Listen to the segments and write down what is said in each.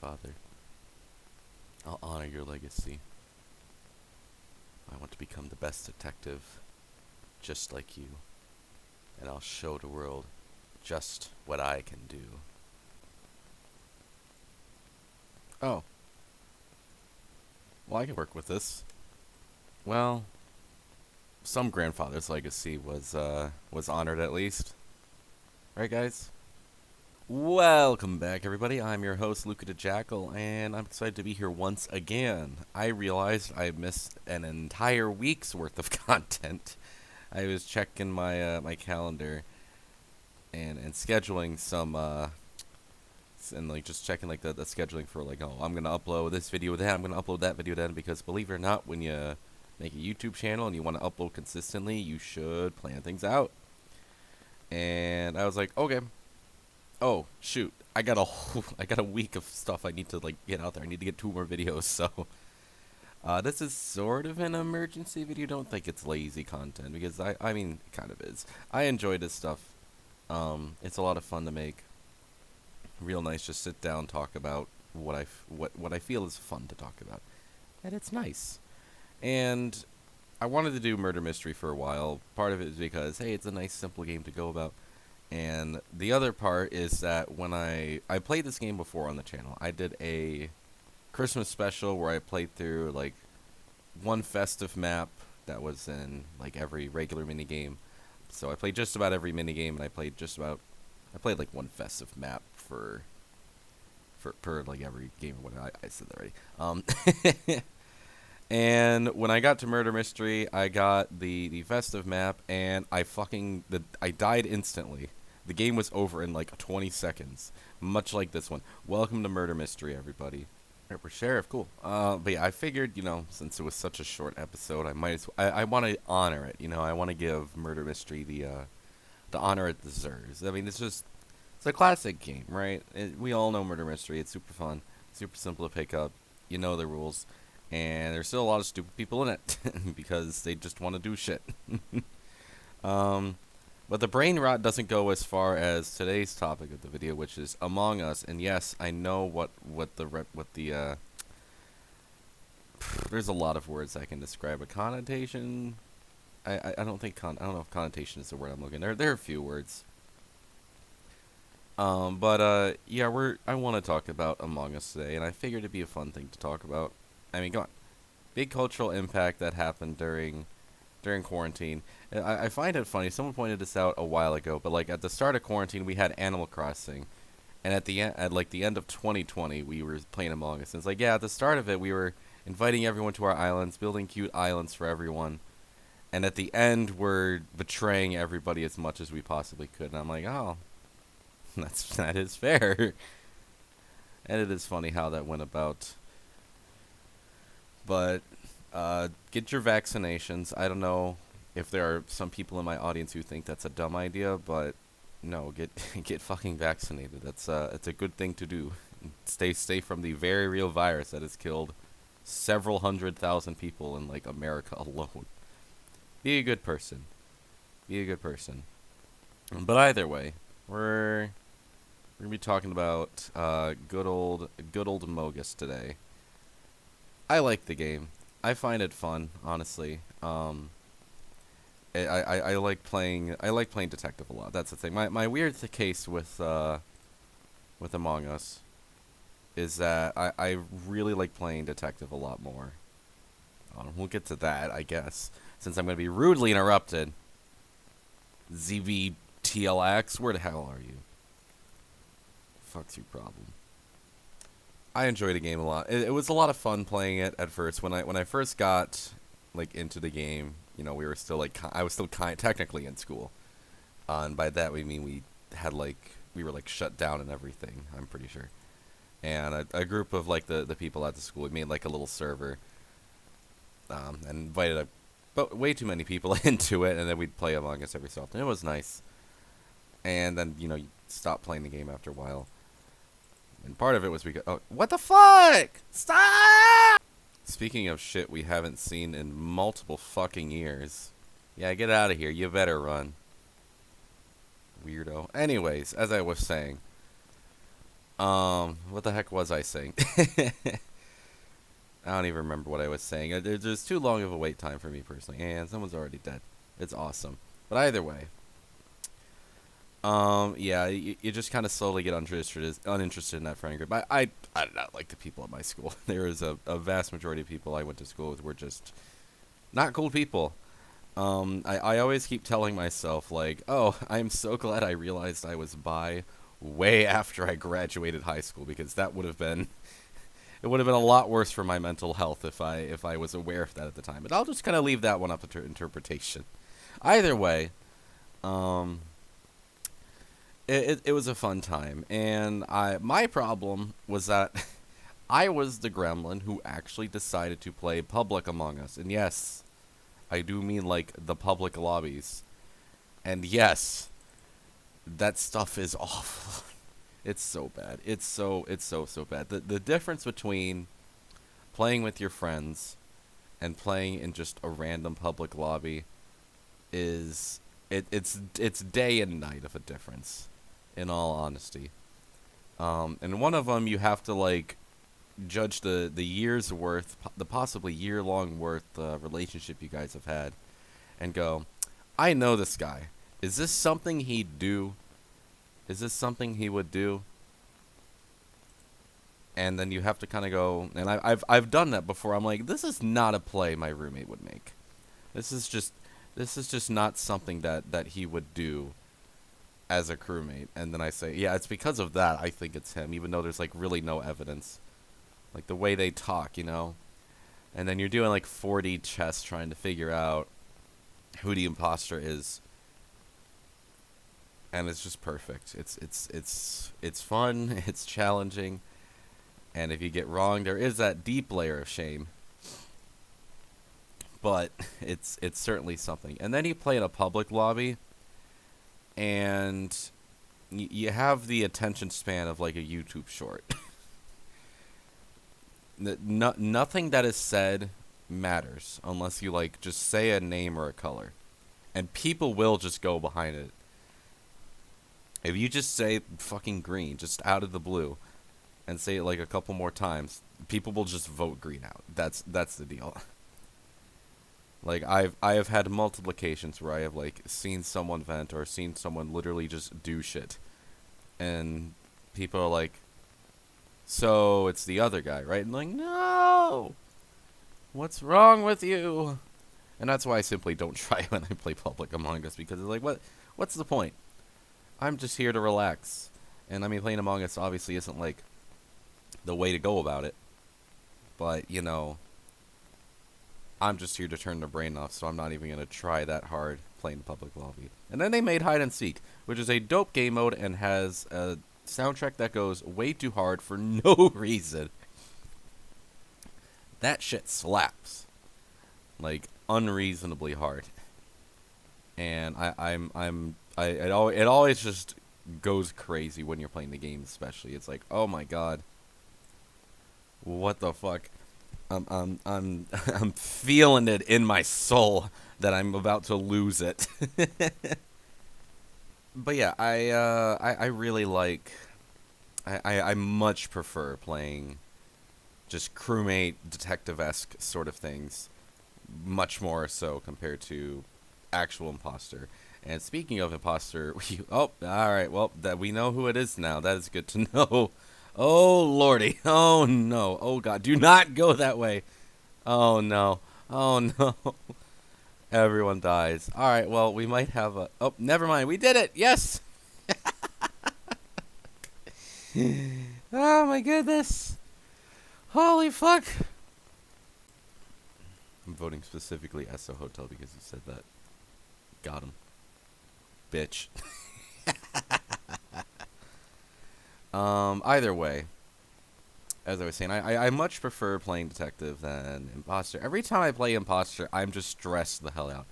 grandfather. I'll honor your legacy. I want to become the best detective, just like you. And I'll show the world just what I can do. Oh. Well, I can work with this. Well, some grandfather's legacy was honored at least. Right, guys? Welcome back, everybody. I'm your host, LucaTheJackal, and I'm excited to be here once again. I realized I missed an entire week's worth of content. I was checking my my calendar and scheduling some and like just checking like the scheduling for like, oh, I'm gonna upload this video then, I'm gonna upload that video then, because believe it or not, when you make a YouTube channel and you want to upload consistently, you should plan things out. And I was like, okay. Oh shoot! I got a week of stuff I need to like get out there. I need to get 2 more videos. So this is sort of an emergency video. Don't think it's lazy content, because I mean it kind of is. I enjoy this stuff. It's a lot of fun to make. Real nice. Just sit down, talk about what I feel is fun to talk about, and it's nice. And I wanted to do murder mystery for a while. Part of it is because hey, it's a nice simple game to go about. And the other part is that when I played this game before on the channel. I did a Christmas special where I played through like one festive map that was in like every regular minigame. So I played just about every minigame, and I played like one festive map for per like every game or whatever. I said that already. And when I got to Murder Mystery, I got the festive map, and I died instantly. The game was over in like 20 seconds, much like this one. Welcome to Murder Mystery, everybody. Right, we're sheriff, cool. But yeah, I figured, since it was such a short episode, I want to honor it. I want to give Murder Mystery the honor it deserves. I mean, it's a classic game, right? We all know Murder Mystery. It's super fun, super simple to pick up. You know the rules. And there's still a lot of stupid people in it because they just want to do shit. But the brain rot doesn't go as far as today's topic of the video, which is Among Us. And yes, I know what the there's a lot of words I can describe a connotation. I don't know if connotation is the word I'm looking. There are a few words. Yeah, I want to talk about Among Us today, and I figured it'd be a fun thing to talk about. I mean, come on. Big cultural impact that happened during quarantine. I find it funny. Someone pointed this out a while ago, but like at the start of quarantine, we had Animal Crossing, and at the end of 2020, we were playing Among Us. And it's like, yeah, at the start of it, we were inviting everyone to our islands, building cute islands for everyone, and at the end, we're betraying everybody as much as we possibly could. And I'm like, oh, that is fair, and it is funny how that went about. But get your vaccinations. I don't know if there are some people in my audience who think that's a dumb idea, but no, get fucking vaccinated. It's a good thing to do. Stay from the very real virus that has killed several 100,000 people in like America alone. Be a good person. Be a good person. But either way, we're gonna be talking about good old amogus today. I like the game. I find it fun, honestly. I like playing detective a lot. That's the thing. My weird case with Among Us is that I really like playing detective a lot more. We'll get to that, I guess, since I'm going to be rudely interrupted. ZVTLX, where the hell are you? Fuck's your problem? I enjoyed the game a lot. It was a lot of fun playing it at first. When I first got like into the game, we were still like I was still technically in school, and by that we mean we were like shut down and everything. I'm pretty sure, and a group of like the people at the school, we made like a little server, and invited way too many people into it, and then we'd play Among Us every so often. It was nice, and then you stop playing the game after a while. And part of it was oh, what the fuck? Stop! Speaking of shit we haven't seen in multiple fucking years. Yeah, get out of here. You better run. Weirdo. Anyways, as I was saying, What the heck was I saying? I don't even remember what I was saying. There's too long of a wait time for me personally, and someone's already dead. It's awesome. But either way, yeah, you just kind of slowly get uninterested in that friend group. I did not like the people at my school. There was a vast majority of people I went to school with were just not cool people. I always keep telling myself, like, oh, I'm so glad I realized I was bi way after I graduated high school, because that would have been, it would have been a lot worse for my mental health if I was aware of that at the time. But I'll just kind of leave that one up to interpretation. Either way, um, it was a fun time, and my problem was that I was the gremlin who actually decided to play public Among Us, and yes, I do mean like the public lobbies, and yes, that stuff is awful. It's so bad. It's so bad. The difference between playing with your friends and playing in just a random public lobby is it's day and night of a difference, in all honesty. And one of them you have to like judge the year's worth, the possibly year-long worth relationship you guys have had, and go, I know this guy. Is this something he'd do? Is this something he would do? And then you have to kind of go, and I've done that before. I'm like, this is not a play my roommate would make. This is just not something that he would do as a crewmate. And then I say, yeah, it's because of that I think it's him, even though there's like really no evidence. Like the way they talk, you know? And then you're doing like 4D chess trying to figure out who the imposter is. And it's just perfect. It's fun, it's challenging. And if you get wrong, there is that deep layer of shame. But it's certainly something. And then you play in a public lobby, and you have the attention span of like a YouTube short. Nothing that is said matters unless you like just say a name or a color, and people will just go behind it. If you just say fucking green just out of the blue and say it like a couple more times, people will just vote green out. That's the deal. Like I have had multiple occasions where I have like seen someone vent or seen someone literally just do shit, and people are like, so it's the other guy, right? And like, no, what's wrong with you? And that's why I simply don't try when I play public Among Us, because it's like, what's the point? I'm just here to relax. And I mean, playing Among Us obviously isn't like the way to go about it, but you know, I'm just here to turn the brain off, so I'm not even gonna try that hard playing public lobby. And then they made Hide and Seek, which is a dope game mode and has a soundtrack that goes way too hard for no reason. That shit slaps, like unreasonably hard. And it always just goes crazy when you're playing the game, especially. It's like, oh my god, what the fuck? I'm feeling it in my soul that I'm about to lose it. But yeah, I really like. I much prefer playing just crewmate detective-esque sort of things, much more so compared to actual imposter. And speaking of imposter, all right, well, that we know who it is now. That is good to know. Oh lordy, oh no, oh god, do not go that way. Oh no, oh no. Everyone dies. All right, well, we might have a. Oh, never mind. We did it. Yes. Oh my goodness. Holy fuck. I'm voting specifically Esso Hotel because you said that. Got him. Bitch. Either way, as I was saying, I much prefer playing detective than imposter. Every time I play imposter, I'm just stressed the hell out.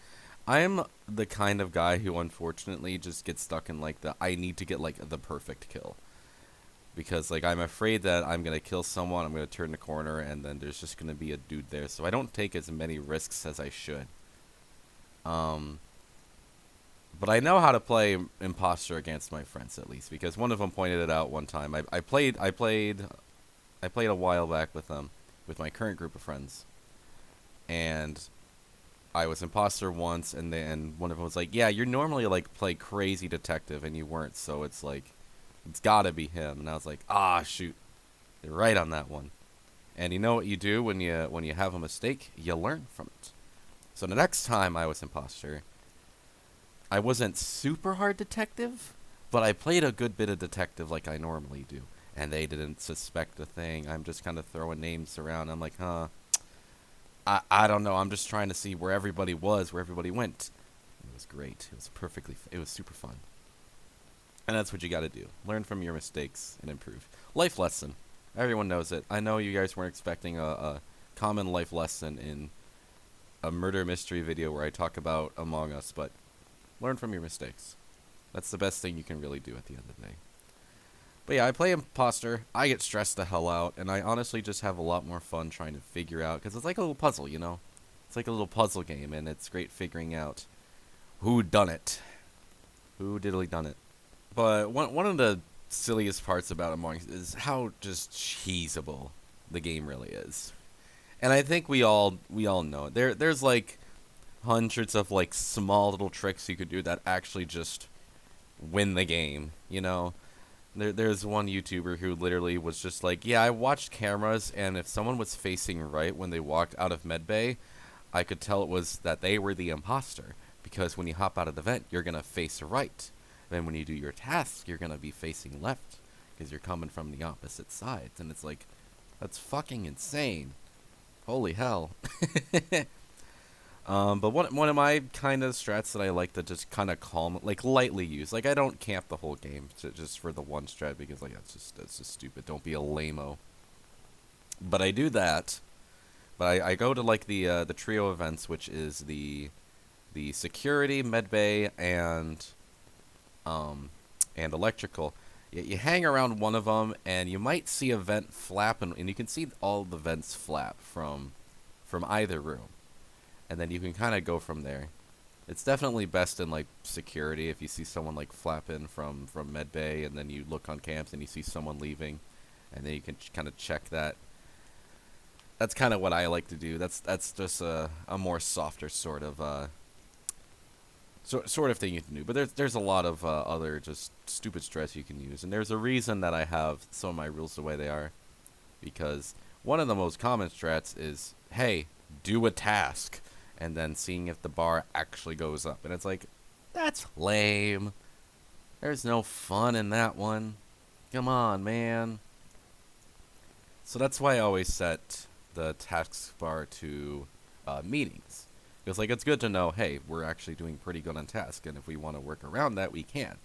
I'm the kind of guy who unfortunately just gets stuck in like I need to get like the perfect kill. Because like I'm afraid that I'm going to kill someone, I'm going to turn the corner, and then there's just going to be a dude there. So I don't take as many risks as I should. But I know how to play imposter against my friends at least, because one of them pointed it out one time. I played a while back with them, with my current group of friends, and I was imposter once, and then one of them was like, "Yeah, you're normally like play crazy detective, and you weren't, so it's like, it's gotta be him." And I was like, "Ah, shoot, you're right on that one." And you know what you do when you have a mistake? You learn from it. So the next time I was imposter, I wasn't super hard detective, but I played a good bit of detective like I normally do. And they didn't suspect a thing. I'm just kind of throwing names around. I'm like, I don't know. I'm just trying to see where everybody was, where everybody went. It was great. It was it was super fun. And that's what you got to do. Learn from your mistakes and improve. Life lesson. Everyone knows it. I know you guys weren't expecting a common life lesson in a murder mystery video where I talk about Among Us, but learn from your mistakes. That's the best thing you can really do at the end of the day. But yeah, I play imposter. I get stressed the hell out, and I honestly just have a lot more fun trying to figure out, because it's like a little puzzle, you know? It's like a little puzzle game, and it's great figuring out who done it. Who diddly done it. But one of the silliest parts about Among Us is how just cheesable the game really is. And I think we all know it. There's like hundreds of like small little tricks you could do that actually just win the game, you know? There's one YouTuber who literally was just like, yeah, I watched cameras, and if someone was facing right when they walked out of medbay, I could tell it was that they were the imposter. Because when you hop out of the vent, you're going to face right. And when you do your task, you're going to be facing left. Because you're coming from the opposite sides. And it's like, that's fucking insane. Holy hell. But one of my kind of strats that I like to just kind of calm, like lightly use. Like I don't camp the whole game just for the one strat because like that's just stupid. Don't be a lameo. But I do that. But I go to like the trio events, which is the security, medbay, and electrical. You hang around one of them, and you might see a vent flap, and you can see all the vents flap from either room. And then you can kind of go from there. It's definitely best in like security if you see someone like flapping from medbay, and then you look on camps and you see someone leaving, and then you can kind of check that. That's kind of what I like to do. That's just a more softer sort of sort of thing you can do. But there's a lot of other just stupid stress you can use, and there's a reason that I have some of my rules the way they are, because one of the most common strats is, hey, do a task. And then seeing if the bar actually goes up. And it's like, that's lame. There's no fun in that one. Come on, man. So that's why I always set the task bar to meetings. Because like it's good to know, hey, we're actually doing pretty good on task. And if we want to work around that, we can.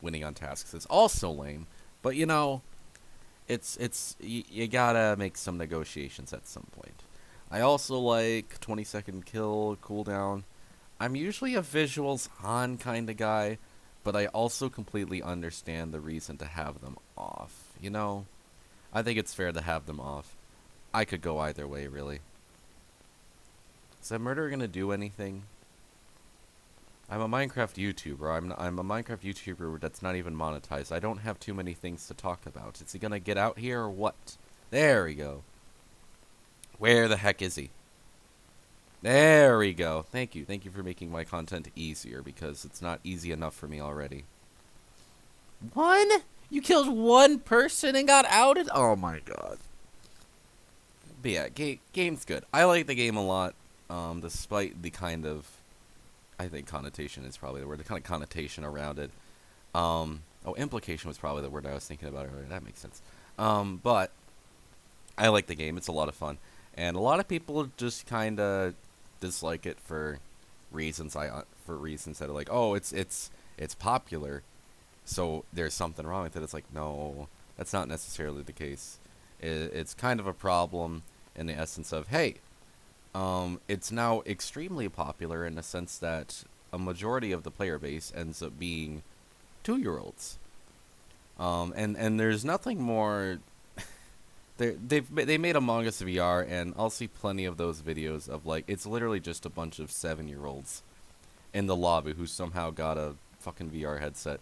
Winning on tasks is also lame. But, you know, you gotta make some negotiations at some point. I also like 20-second kill cooldown. I'm usually a visuals on kind of guy, but I also completely understand the reason to have them off. You know, I think it's fair to have them off. I could go either way, really. Is that murderer gonna do anything? I'm a Minecraft YouTuber. I'm a Minecraft YouTuber that's not even monetized. I don't have too many things to talk about. Is he gonna get out here or what? There we go. Where the heck is he? There we go. Thank you. Thank you for making my content easier, because it's not easy enough for me already. One? You killed one person and got outed? Oh my god. But yeah, game's good. I like the game a lot, despite the kind of, I think connotation is probably the word, the kind of connotation around it. Oh, implication was probably the word I was thinking about earlier. That makes sense. But I like the game. It's a lot of fun. And a lot of people just kind of dislike it for reasons that are like, oh, it's popular, so there's something wrong with it. It's like, no, that's not necessarily the case. It's kind of a problem in the essence of, hey, it's now extremely popular in the sense that a majority of the player base ends up being 2-year-olds. And there's nothing more. They made Among Us VR, and I'll see plenty of those videos of like it's literally just a bunch of 7-year-olds, in the lobby who somehow got a fucking VR headset.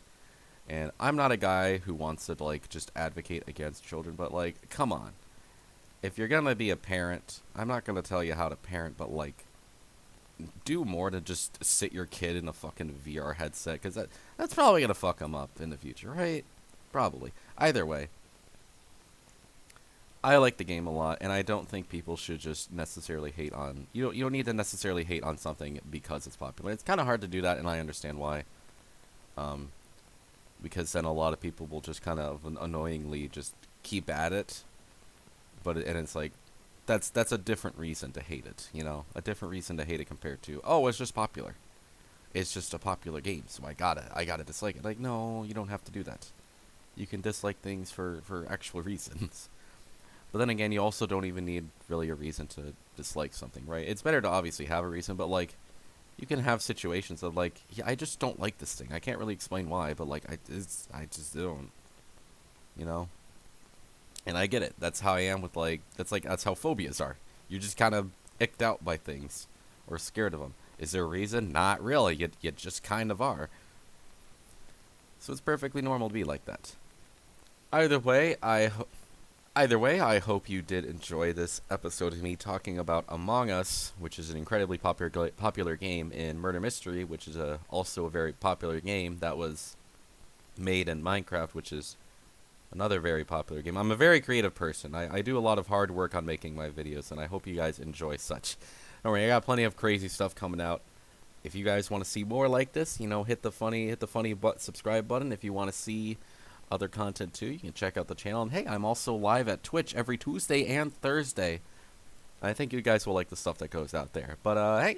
And I'm not a guy who wants to, like, just advocate against children, but, like, come on. If you're gonna be a parent, I'm not gonna tell you how to parent, but, like, do more to just sit your kid in a fucking VR headset, because that's probably gonna fuck them up in the future, right? Probably. Either way, I like the game a lot, and I don't think people should just necessarily hate on... You don't need to necessarily hate on something because it's popular. It's kind of hard to do that, and I understand why. Because then a lot of people will just kind of annoyingly just keep at it. And it's like, that's a different reason to hate it, you know? A different reason to hate it compared to, oh, it's just popular. It's just a popular game, so I gotta dislike it. Like, no, you don't have to do that. You can dislike things for actual reasons. But then again, you also don't even need really a reason to dislike something, right? It's better to obviously have a reason, but, like, you can have situations of, like, yeah, I just don't like this thing. I can't really explain why, but, like, I just don't, you know? And I get it. That's how I am with, like, that's how phobias are. You're just kind of icked out by things or scared of them. Is there a reason? Not really. You just kind of are. So it's perfectly normal to be like that. Either way, I hope you did enjoy this episode of me talking about Among Us, which is an incredibly popular game in Murder Mystery, which is also a very popular game that was made in Minecraft, which is another very popular game. I'm a very creative person. I do a lot of hard work on making my videos, and I hope you guys enjoy such. Don't worry, I got plenty of crazy stuff coming out. If you guys want to see more like this, you know, hit the funny subscribe button. If you want to see other content too, you can check out the channel. And hey, I'm also live at Twitch every Tuesday and Thursday. I think you guys will like the stuff that goes out there. But hey,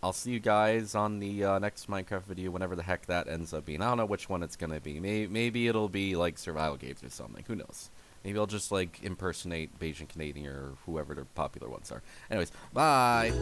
I'll see you guys on the next Minecraft video, whenever the heck that ends up being. I don't know which one it's gonna be. Maybe it'll be like survival games or something. Who knows? Maybe I'll just like impersonate Beijing Canadian or whoever the popular ones are. Anyways, bye.